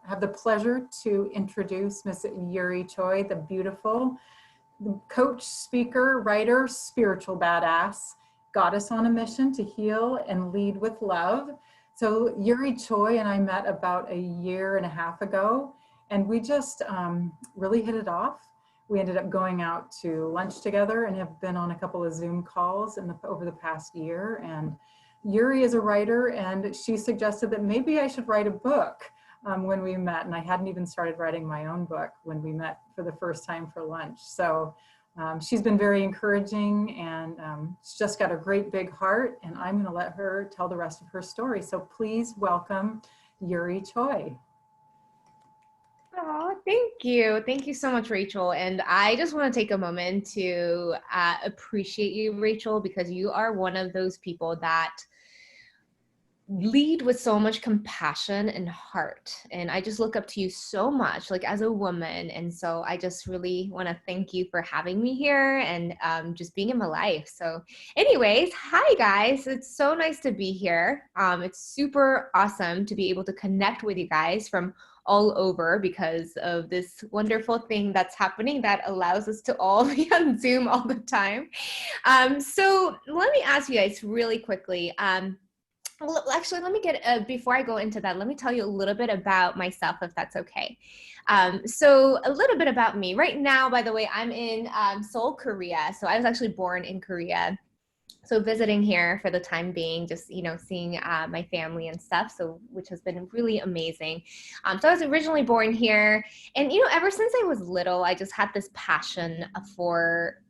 have the pleasure to introduce Miss Yuri Choi, the beautiful coach, speaker, writer, spiritual badass, goddess on a mission to heal and lead with love. So Yuri Choi and I met about a year and a half ago, and we just really hit it off. We ended up going out to lunch together and have been on a couple of Zoom calls over the past year. And Yuri is a writer, and she suggested that maybe I should write a book when we met. And I hadn't even started writing my own book when we met for the first time for lunch. So she's been very encouraging, and she's just got a great big heart, and I'm going to let her tell the rest of her story. So please welcome Yuri Choi. Oh, thank you. Thank you so much, Rachel. And I just want to take a moment to appreciate you, Rachel, because you are one of those people that lead with so much compassion and heart. And I just look up to you so much, like as a woman. And so I just really want to thank you for having me here and just being in my life. So anyways, hi guys. It's so nice to be here. It's super awesome to be able to connect with you guys from all over because of this wonderful thing that's happening that allows us to all be on Zoom all the time. So let me ask you guys really quickly. Well, actually, let me before I go into that, let me tell you a little bit about myself, if that's okay. So a little bit about me. Right now, by the way, I'm in Seoul, Korea. So I was actually born in Korea. So visiting here for the time being, just, seeing my family and stuff, so which has been really amazing. So I was originally born here, and, ever since I was little, I just had this passion for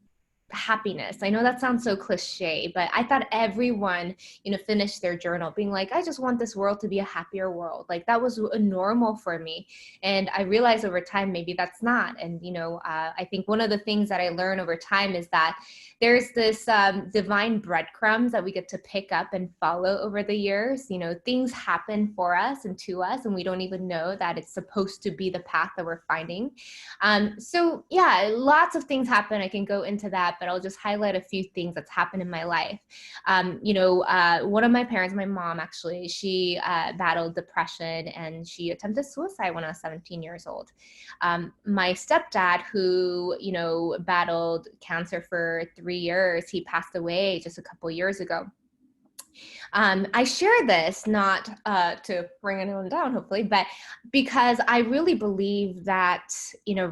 happiness. I know that sounds so cliche, but I thought everyone, finished their journal being like, I just want this world to be a happier world. Like that was normal for me. And I realized over time, maybe that's not. And, I think one of the things that I learned over time is that there's this divine breadcrumbs that we get to pick up and follow over the years. Things happen for us and to us, and we don't even know that it's supposed to be the path that we're finding. So yeah, lots of things happen. I can go into that, but I'll just highlight a few things that's happened in my life. One of my parents, my mom actually, she battled depression and she attempted suicide when I was 17 years old. My stepdad, who, battled cancer for 3 years, he passed away just a couple years ago. I share this not to bring anyone down, hopefully, but because I really believe that,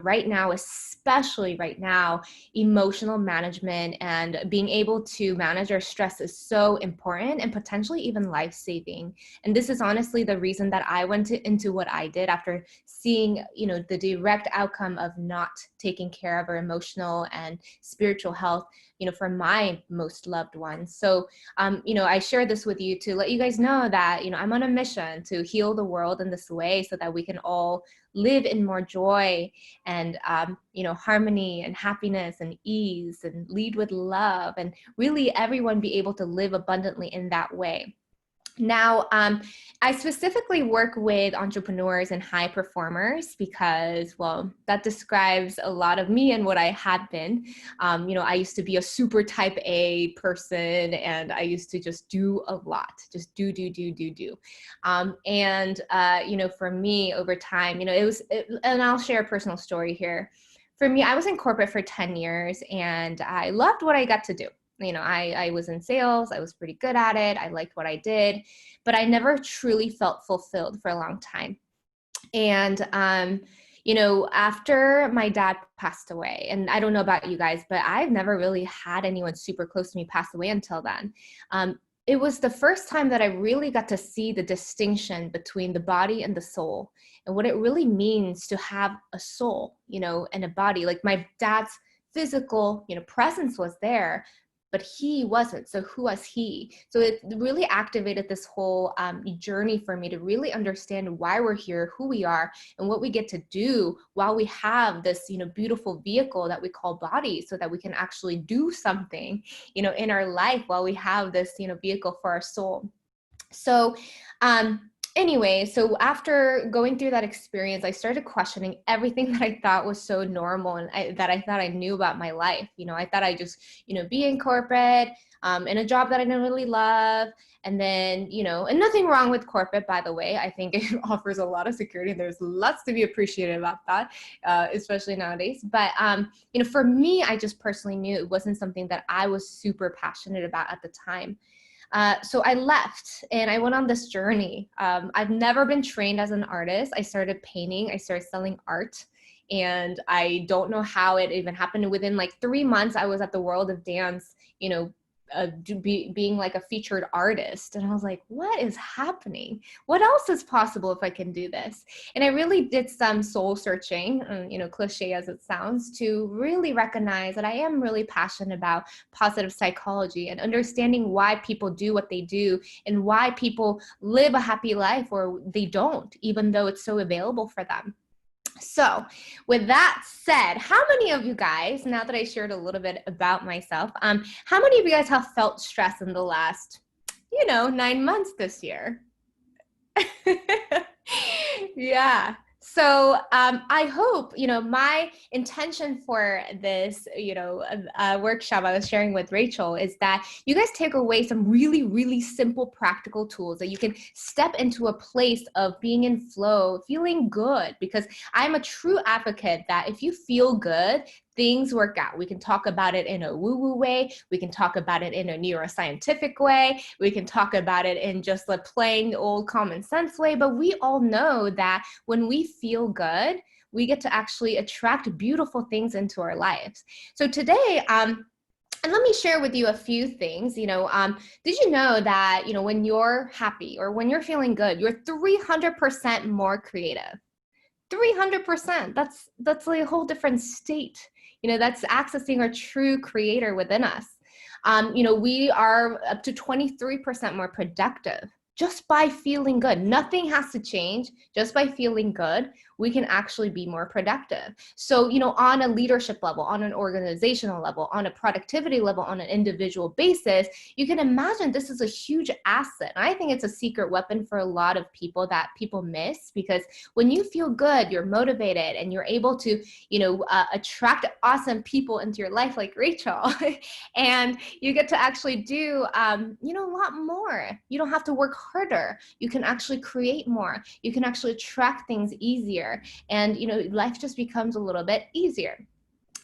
right now, especially right now, emotional management and being able to manage our stress is so important and potentially even life-saving. And this is honestly the reason that I went into what I did after seeing, the direct outcome of not taking care of our emotional and spiritual health, for my most loved ones. So, I share this with you to let you guys know that, I'm on a mission to heal the world in this way so that we can all live in more joy and, harmony and happiness and ease and lead with love and really everyone be able to live abundantly in that way. Now, I specifically work with entrepreneurs and high performers because, well, that describes a lot of me and what I had been. I used to be a super type A person, and I used to just do a lot, just do. For me over time, and I'll share a personal story here. For me, I was in corporate for 10 years and I loved what I got to do. I was in sales. I was pretty good at it. I liked what I did, but I never truly felt fulfilled for a long time. And, after my dad passed away, and I don't know about you guys, but I've never really had anyone super close to me pass away until then. It was the first time that I really got to see the distinction between the body and the soul and what it really means to have a soul, and a body. Like my dad's physical, presence was there, but he wasn't. So who was he? So it really activated this whole journey for me to really understand why we're here, who we are, and what we get to do while we have this, beautiful vehicle that we call body, so that we can actually do something, in our life while we have this, vehicle for our soul. So anyway, so after going through that experience, I started questioning everything that I thought was so normal and that I thought I knew about my life. I thought I just, be in corporate, in a job that I didn't really love. And then, and nothing wrong with corporate, by the way. I think it offers a lot of security. There's lots to be appreciated about that, especially nowadays. But, for me, I just personally knew it wasn't something that I was super passionate about at the time. So I left and I went on this journey. I've never been trained as an artist. I started painting, I started selling art, and I don't know how it even happened. Within like 3 months, I was at the World of Dance, being like a featured artist. And I was like, what is happening? What else is possible if I can do this? And I really did some soul searching, cliche as it sounds, to really recognize that I am really passionate about positive psychology and understanding why people do what they do and why people live a happy life or they don't, even though it's so available for them. So with that said, how many of you guys, now that I shared a little bit about myself, how many of you guys have felt stress in the last, 9 months this year? Yeah. So I hope, my intention for this, workshop I was sharing with Rachel is that you guys take away some really, really simple, practical tools that you can step into a place of being in flow, feeling good, because I'm a true advocate that if you feel good, things work out. We can talk about it in a woo-woo way. We can talk about it in a neuroscientific way. We can talk about it in just a plain old common sense way. But we all know that when we feel good, we get to actually attract beautiful things into our lives. So today, and let me share with you a few things. Did you know that, when you're happy or when you're feeling good, you're 300% more creative? 300%. That's like a whole different state. That's accessing our true creator within us. We are up to 23% more productive just by feeling good. Nothing has to change. Just by feeling good, we can actually be more productive. So, on a leadership level, on an organizational level, on a productivity level, on an individual basis, you can imagine this is a huge asset. And I think it's a secret weapon for a lot of people that people miss, because when you feel good, you're motivated and you're able to, attract awesome people into your life like Rachel. And you get to actually do, a lot more. You don't have to work harder. You can actually create more. You can actually attract things easier. And, life just becomes a little bit easier.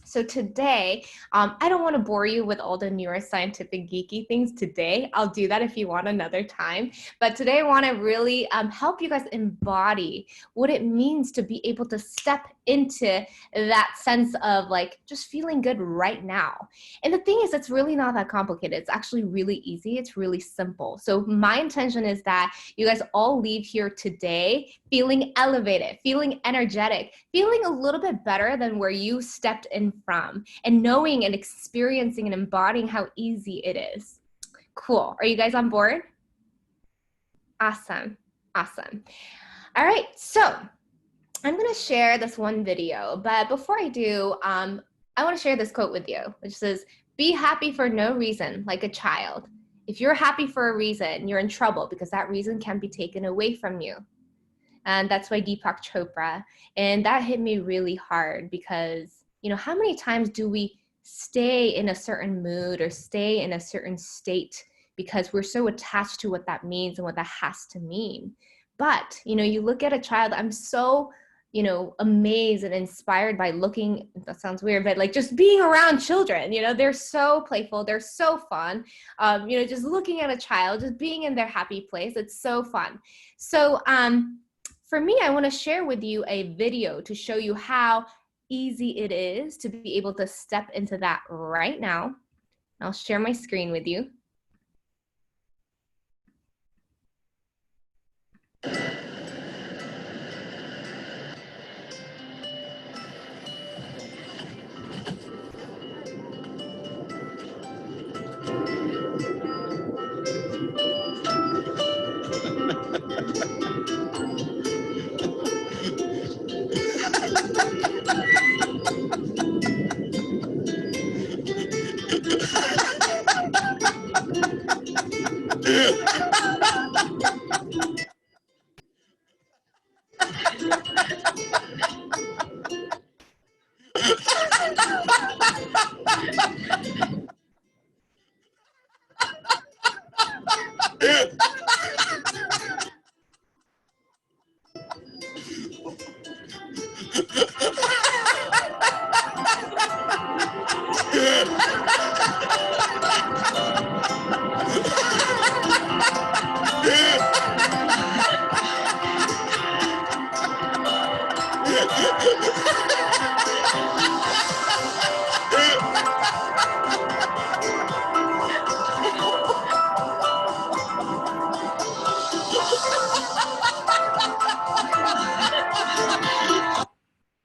So today, I don't want to bore you with all the neuroscientific geeky things today. I'll do that if you want another time. But today I want to really help you guys embody what it means to be able to step into that sense of like just feeling good right now. And the thing is, it's really not that complicated. It's actually really easy. It's really simple. So my intention is that you guys all leave here today feeling elevated, feeling energetic, feeling a little bit better than where you stepped in from, and knowing and experiencing and embodying how easy it is. Cool. Are you guys on board? Awesome. Awesome. All right. So I'm going to share this one video, but before I do, I want to share this quote with you, which says, "Be happy for no reason, like a child. If you're happy for a reason, you're in trouble because that reason can be taken away from you." And that's by Deepak Chopra. And that hit me really hard because, how many times do we stay in a certain mood or stay in a certain state because we're so attached to what that means and what that has to mean? But, you look at a child, I'm so, amazed and inspired by looking, that sounds weird, but like just being around children, they're so playful, they're so fun. Just looking at a child, just being in their happy place, it's so fun. So, for me, I want to share with you a video to show you how easy it is to be able to step into that right now. I'll share my screen with you.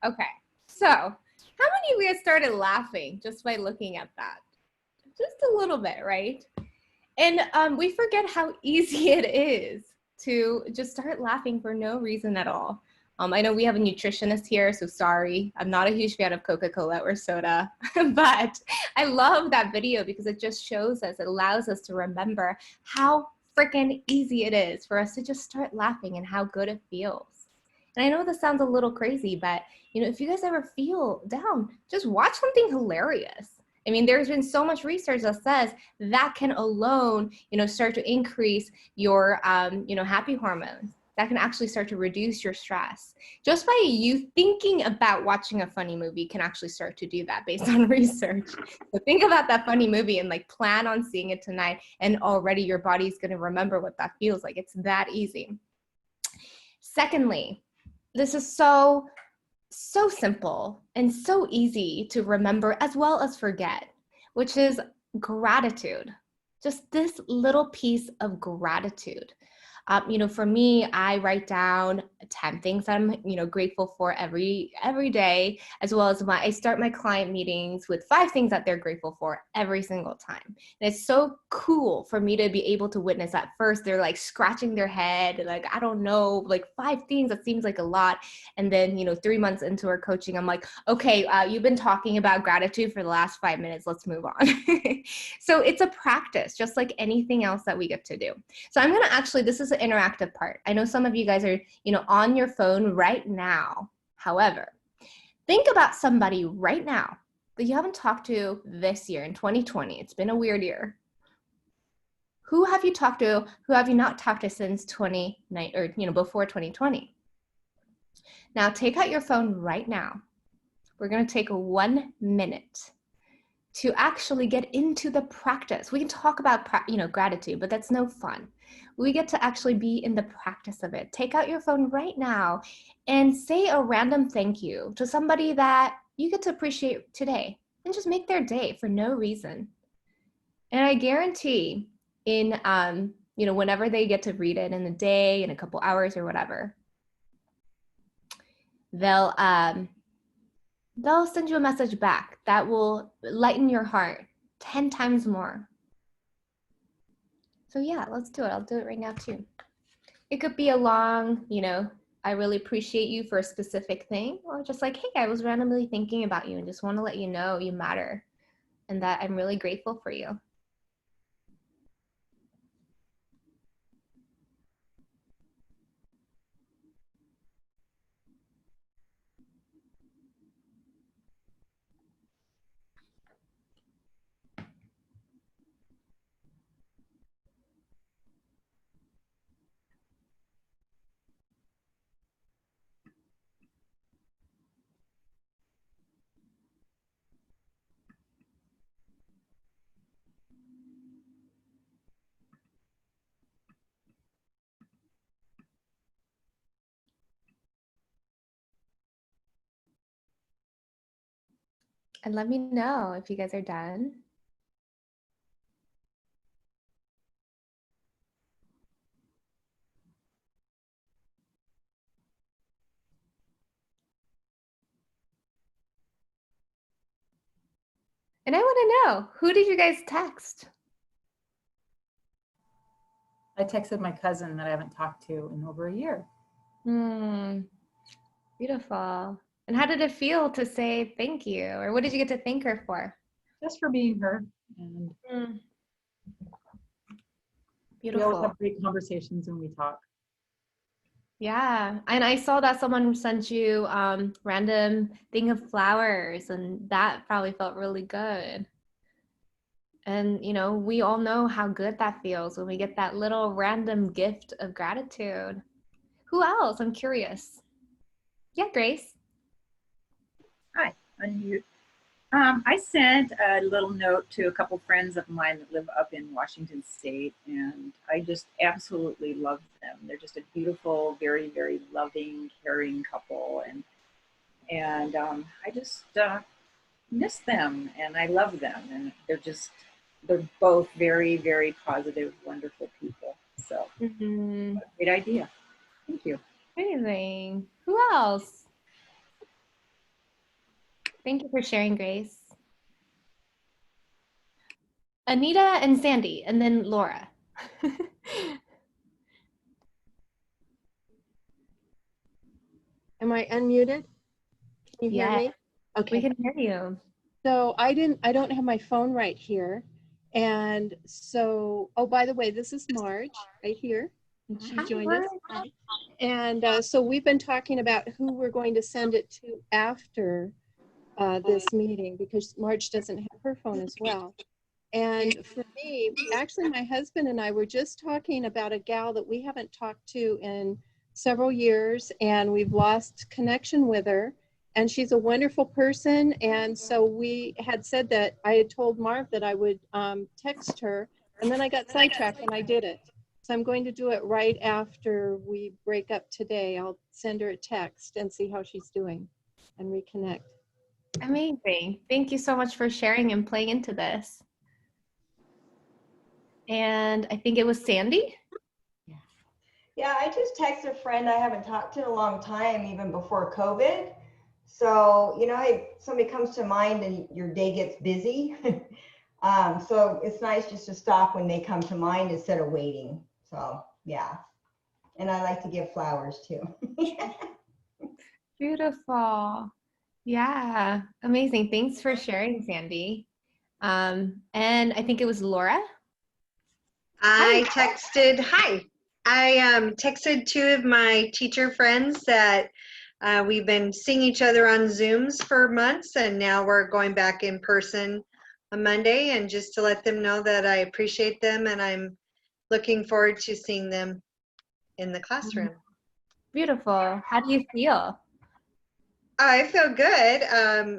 Okay, so how many of you guys started laughing just by looking at that? Just a little bit, right? And we forget how easy it is to just start laughing for no reason at all. I know we have a nutritionist here, so sorry. I'm not a huge fan of Coca-Cola or soda, but I love that video because it just shows us, it allows us to remember how freaking easy it is for us to just start laughing and how good it feels. And I know this sounds a little crazy, but you know, if you guys ever feel down, just watch something hilarious. I mean, there's been so much research that says that can alone, you know, start to increase your, you know, happy hormones. That can actually start to reduce your stress. Just by you thinking about watching a funny movie can actually start to do that based on research. So think about that funny movie and like plan on seeing it tonight, and already your body's going to remember what that feels like. It's that easy. Secondly, this is so simple and so easy to remember as well as forget, which is gratitude. Just this little piece of gratitude. You know, for me, I write down 10 things I'm, you know, grateful for every day, as well as I start my client meetings with 5 things that they're grateful for every single time. And it's so cool for me to be able to witness. At first, they're like scratching their head, like, I don't know, like 5 things, that seems like a lot. And then, you know, 3 months into our coaching, I'm like, okay, you've been talking about gratitude for the last 5 minutes, let's move on. So it's a practice, just like anything else that we get to do. So I'm gonna actually, this is interactive part. I know some of you guys are, you know, on your phone right now. However, think about somebody right now that you haven't talked to this year in 2020. It's been a weird year. Who have you talked to? Who have you not talked to since 2019 or, you know, before 2020? Now take out your phone right now. We're going to take 1 minute to actually get into the practice. We can talk about, you know, gratitude, but that's no fun. We get to actually be in the practice of it. Take out your phone right now and say a random thank you to somebody that you get to appreciate today, and just make their day for no reason. And I guarantee in, you know, whenever they get to read it in a day, in a couple hours or whatever, they'll send you a message back that will lighten your heart 10 times more. So yeah, let's do it. I'll do it right now too. It could be a long, you know, I really appreciate you for a specific thing, or just like, hey, I was randomly thinking about you and just want to let you know you matter and that I'm really grateful for you. And let me know if you guys are done. And I want to know, who did you guys text? I texted my cousin that I haven't talked to in over a year. Beautiful. And how did it feel to say thank you? Or what did you get to thank her for? Just for being her. And Beautiful. we always have great conversations when we talk. Yeah. And I saw that someone sent you random thing of flowers, and that probably felt really good. And, we all know how good that feels when we get that little random gift of gratitude. Who else? I'm curious. Yeah, Grace. Hi, unmute. I sent a little note to a couple friends of mine that live up in Washington State, and I just absolutely love them. They're just a beautiful, very, very loving, caring couple, and I just miss them, and I love them, and they're both very, very positive, wonderful people. So, Mm-hmm. great idea. Thank you. Amazing. Who else? Thank you for sharing, Grace. Anita and Sandy, and then Laura. Am I unmuted? Can you hear Yeah, me? we Okay. can hear you. So I don't have my phone right here. And so, oh, by the way, this is Marge right here. And she Hi, joined us. Marge. And so we've been talking about who we're going to send it to after this meeting, because Marge doesn't have her phone as well. And for me, actually, my husband and I were just talking about a gal that we haven't talked to in several years, and we've lost connection with her. And she's a wonderful person. And so we had said that I had told Marv that I would text her, and then I got sidetracked and I did it. So I'm going to do it right after we break up today. I'll send her a text and see how she's doing and reconnect. Amazing. Thank you so much for sharing and playing into this. And I think it was Sandy. Yeah, I just texted a friend I haven't talked to in a long time, even before COVID. So, if somebody comes to mind and your day gets busy, so it's nice just to stop when they come to mind instead of waiting. So, yeah. And I like to give flowers too. Beautiful. Yeah, amazing. Thanks for sharing, Sandy. And I think it was Laura. I texted, hi. I texted two of my teacher friends that we've been seeing each other on Zooms for months, and now we're going back in person on Monday, and just to let them know that I appreciate them and I'm looking forward to seeing them in the classroom. Beautiful. How do you feel? I feel good.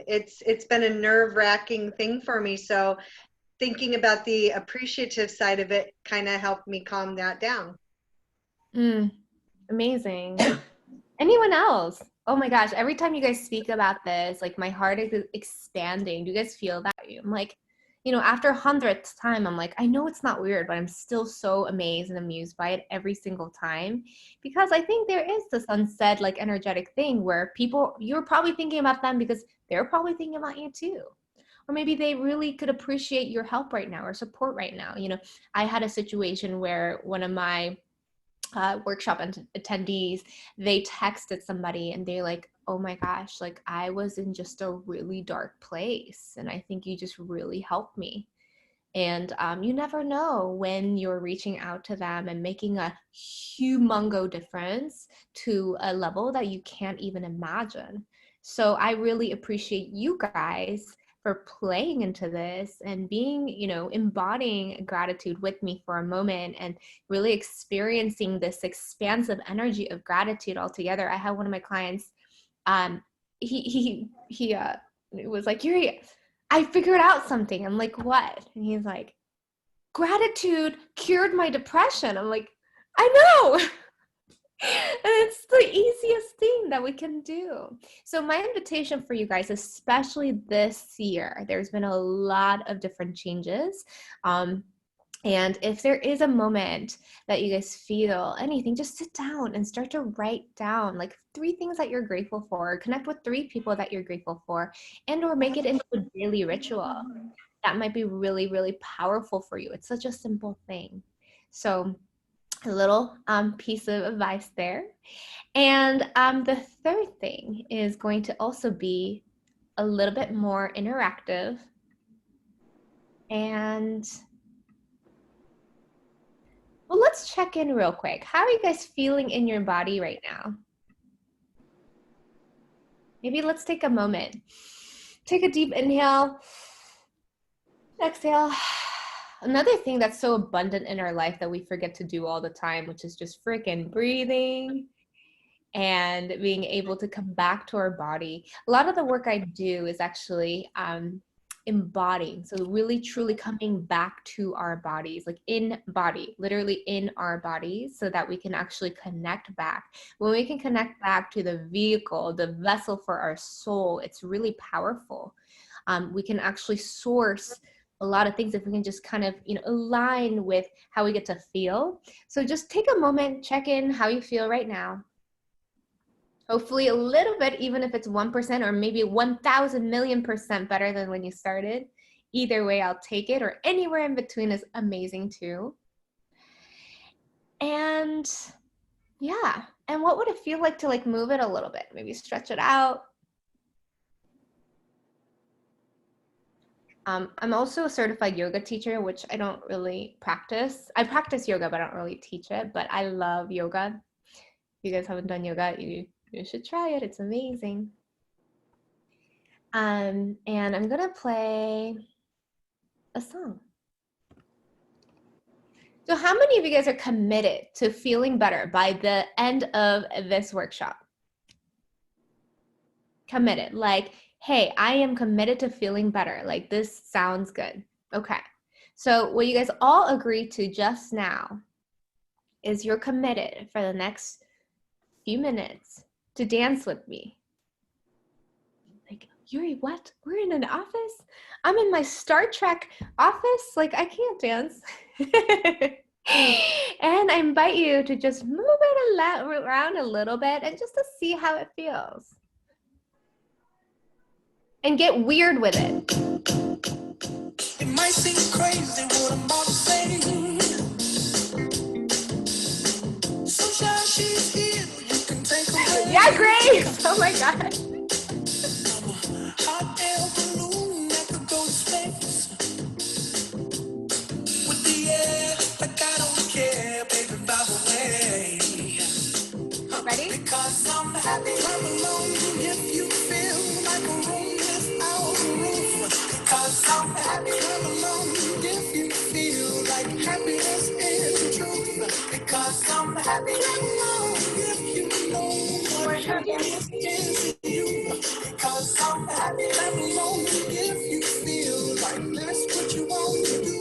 It's been a nerve-wracking thing for me, so thinking about the appreciative side of it kind of helped me calm that down. Amazing. Anyone else? Oh my gosh, every time you guys speak about this, like my heart is expanding. Do you guys feel that? I'm like, after 100th time, I'm like, I know it's not weird, but I'm still so amazed and amused by it every single time, because I think there is this unsaid, like, energetic thing where you're probably thinking about them because they're probably thinking about you too. Or maybe they really could appreciate your help right now or support right now. I had a situation where one of my workshop attendees, they texted somebody and they're like, oh my gosh, like I was in just a really dark place and I think you just really helped me. And you never know when you're reaching out to them and making a humongo difference to a level that you can't even imagine. So I really appreciate you guys for playing into this and being, embodying gratitude with me for a moment and really experiencing this expansive energy of gratitude altogether. I had one of my clients, he was like, Yuri, I figured out something. I'm like, what? And he's like, gratitude cured my depression. I'm like, I know. And it's the easiest thing that we can do. So my invitation for you guys, especially this year, there's been a lot of different changes. And if there is a moment that you guys feel anything, just sit down and start to write down like 3 things that you're grateful for, connect with 3 people that you're grateful for, and or make it into a daily ritual. That might be really, really powerful for you. It's such a simple thing. So a little piece of advice there. And the third thing is going to also be a little bit more interactive and Well, let's check in real quick. How are you guys feeling in your body right now? Maybe let's take a moment. Take a deep inhale, exhale. Another thing that's so abundant in our life that we forget to do all the time, which is just freaking breathing and being able to come back to our body. A lot of the work I do is actually embodying. So really truly coming back to our bodies, like in body, literally in our bodies, so that we can actually connect back. When we can connect back to the vehicle, the vessel for our soul, it's really powerful. We can actually source a lot of things if we can just kind of, align with how we get to feel. So just take a moment, check in how you feel right now. Hopefully a little bit, even if it's 1% or maybe 1,000 million % better than when you started. Either way, I'll take it, or anywhere in between is amazing too. And yeah, and what would it feel like to move it a little bit? Maybe stretch it out. I'm also a certified yoga teacher, which I don't really practice. I practice yoga, but I don't really teach it, but I love yoga. If you guys haven't done yoga, you should try it. It's amazing. And I'm gonna play a song. So how many of you guys are committed to feeling better by the end of this workshop? Committed, like, hey, I am committed to feeling better. Like, this sounds good. Okay. So what you guys all agreed to just now is you're committed for the next few minutes to dance with me. Like, Yuri, what? We're in an office? I'm in my Star Trek office? Like, I can't dance. And I invite you to just move it around a little bit and just to see how it feels. And get weird with it. It might seem crazy what I'm about to say. Sunshine, she's here. You can take her. Yeah, Grace! Oh my God. Hot air balloon that could go to space. With the air, like I don't care, baby, by the way. Ready? Because I'm happy, I'm alone. If you feel like a room without a roof. Because I'm happy, I'm alone. If you feel like happiness is the truth. Because I'm happy, I'm alone. If you know what happiness is to you. Because I'm happy, I'm alone. If you feel like that's what you want to do.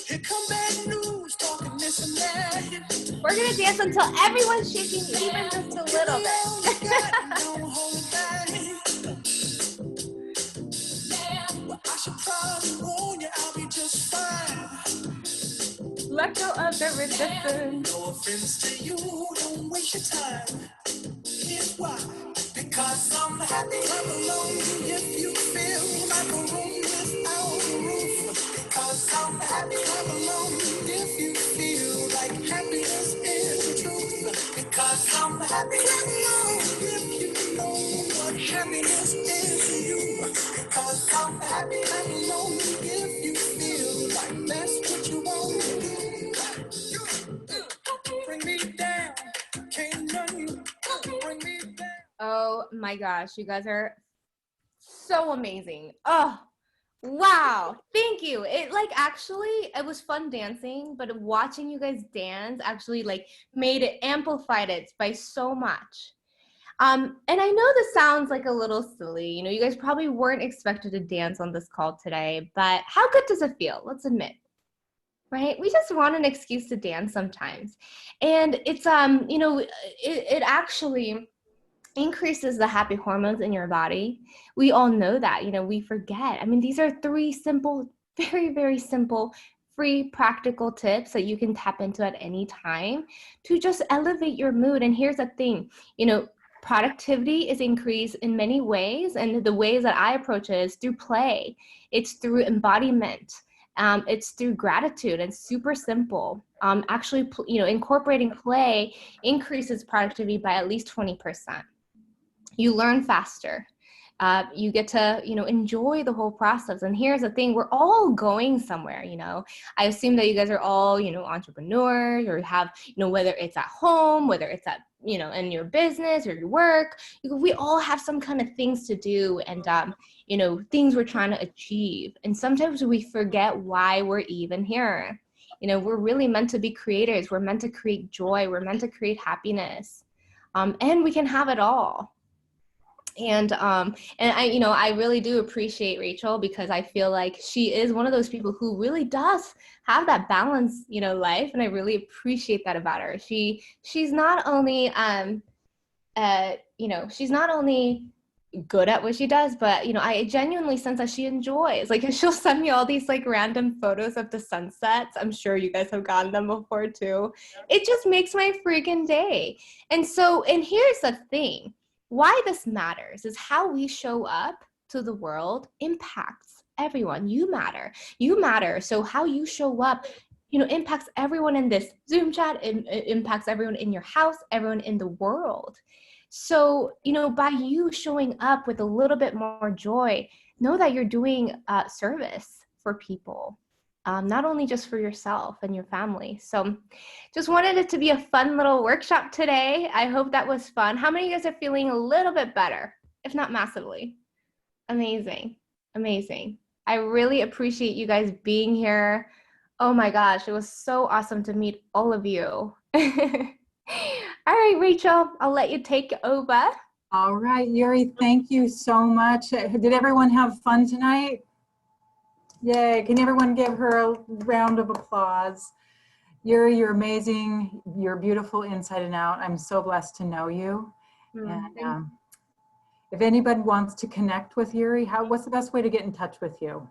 Here come bad news, talking this and that. We're gonna dance until everyone's shaking even just a little bit. I should probably warn you, I'll be just fine. Let go of the resistance. No offense to you, don't waste your time. Here's why. Because I'm happy, I'm alone. If you feel like a room without a roof. Because I'm happy, I'm alone. If you feel like happiness is the truth. Because I'm happy, I'm alone. If you know what happiness is to you. Because I'm happy, I'm alone. If you feel like that's what you want to do. Bring me down, can't none bring me down. Oh my gosh, you guys are so amazing. Oh, wow. Thank you. It was fun dancing, but watching you guys dance actually made it, amplified it by so much. And I know this sounds like a little silly. You guys probably weren't expected to dance on this call today, but how good does it feel? Let's admit. Right? We just want an excuse to dance sometimes. And it's, it actually increases the happy hormones in your body. We all know that, we forget. I mean, these are 3 simple, very, very simple, free practical tips that you can tap into at any time to just elevate your mood. And here's the thing, productivity is increased in many ways. And the ways that I approach it is through play. It's through embodiment. It's through gratitude. It's super simple. Actually, incorporating play increases productivity by at least 20%. You learn faster. you get to, enjoy the whole process. And here's the thing, we're all going somewhere, I assume that you guys are all, entrepreneurs, or have, whether it's at home, whether it's at, in your business or your work, we all have some kind of things to do, and, things we're trying to achieve. And sometimes we forget why we're even here. We're really meant to be creators. We're meant to create joy. We're meant to create happiness. And we can have it all. And I really do appreciate Rachel, because I feel like she is one of those people who really does have that balance, life. And I really appreciate that about her. She's not only, she's not only good at what she does, but I genuinely sense that she enjoys, like, she'll send me all these like random photos of the sunsets. I'm sure you guys have gotten them before too. It just makes my freaking day. And here's the thing, why this matters is how we show up to the world impacts everyone. You matter. So how you show up, impacts everyone in this Zoom chat. It impacts everyone in your house, everyone in the world. So, by you showing up with a little bit more joy, know that you're doing service for people, not only just for yourself and your family. So just wanted it to be a fun little workshop today. I hope that was fun. How many of you guys are feeling a little bit better, if not massively? Amazing. I really appreciate you guys being here. Oh my gosh, it was so awesome to meet all of you. All right, Rachel, I'll let you take over. All right, Yuri, thank you so much. Did everyone have fun tonight? Yay, can everyone give her a round of applause? Yuri, you're amazing. You're beautiful inside and out. I'm so blessed to know you. And if anybody wants to connect with Yuri, what's the best way to get in touch with you?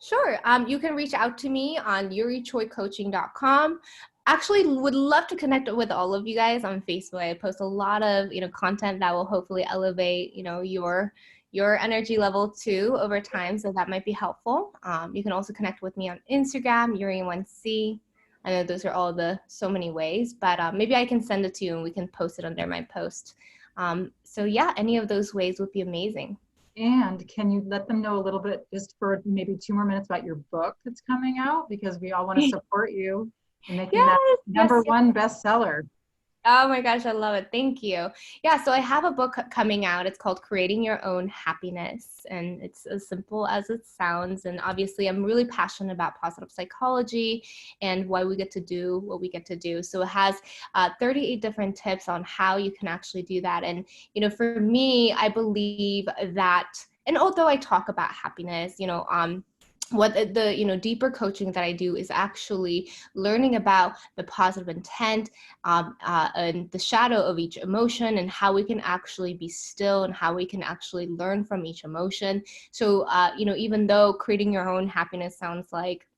Sure. You can reach out to me on yurichoicoaching.com. Actually, would love to connect with all of you guys on Facebook. I post a lot of, content that will hopefully elevate, your energy level too over time. So that might be helpful. You can also connect with me on Instagram, Yuri1C. I know those are all so many ways, but maybe I can send it to you and we can post it under my post. So yeah, any of those ways would be amazing. And can you let them know a little bit, just for maybe 2 more minutes, about your book that's coming out? Because we all want to support you in making that number one bestseller. Oh my gosh, I love it. Thank you. Yeah, so I have a book coming out. It's called Creating Your Own Happiness, and it's as simple as it sounds. And obviously, I'm really passionate about positive psychology and why we get to do what we get to do. So it has 38 different tips on how you can actually do that. And, for me, I believe that, and although I talk about happiness, what the deeper coaching that I do is actually learning about the positive intent and the shadow of each emotion, and how we can actually be still, and how we can actually learn from each emotion. So even though creating your own happiness sounds like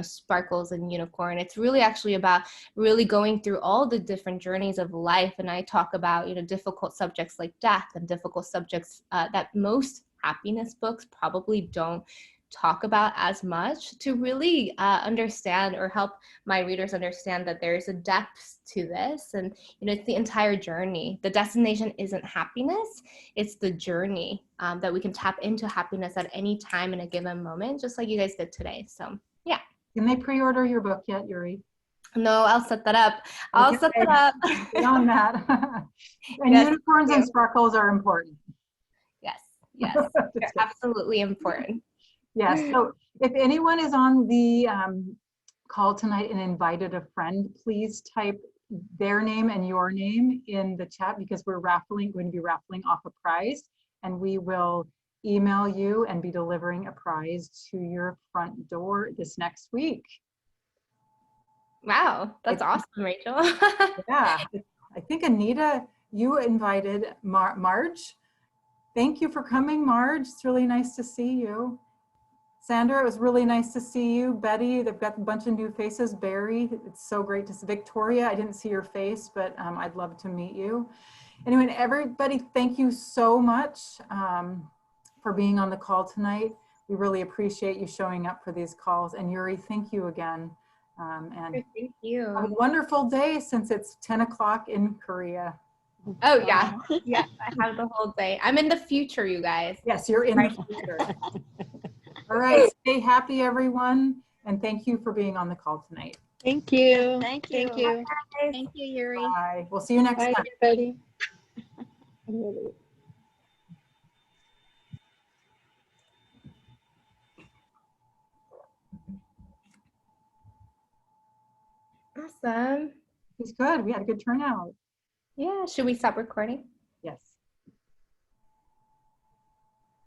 sparkles and unicorn, it's really actually about really going through all the different journeys of life. And I talk about difficult subjects like death, and difficult subjects that most happiness books probably don't talk about as much, to really understand, or help my readers understand, that there is a depth to this. And it's the entire journey. The destination isn't happiness, it's the journey, that we can tap into happiness at any time in a given moment, just like you guys did today. So yeah. Can they pre-order your book yet, Yuri? No, I'll set that up. I'll set that up. Get on that. And yes, unicorns and sparkles are important. Yes, they're absolutely important. Yes, so if anyone is on the call tonight and invited a friend, please type their name and your name in the chat, because we're going to be raffling off a prize, and we will email you and be delivering a prize to your front door this next week. Wow, that's awesome, Rachel. Yeah, I think Anita, you invited Marge. Thank you for coming, Marge. It's really nice to see you. Sandra, it was really nice to see you. Betty, they've got a bunch of new faces. Barry, it's so great to see. Victoria, I didn't see your face, but I'd love to meet you. Anyway, everybody, thank you so much for being on the call tonight. We really appreciate you showing up for these calls. And Yuri, thank you again. And thank you. Have a wonderful day, since it's 10 o'clock in Korea. Oh yeah, yeah. I have the whole day. I'm in the future, you guys. Yes, you're in the future. All right, stay happy, everyone, and thank you for being on the call tonight. Thank you. Thank you. Thank you. Thank you, Yuri. Bye. We'll see you next Bye, time. everybody. Awesome. It was good. We had a good turnout. Yeah. Should we stop recording? Yes.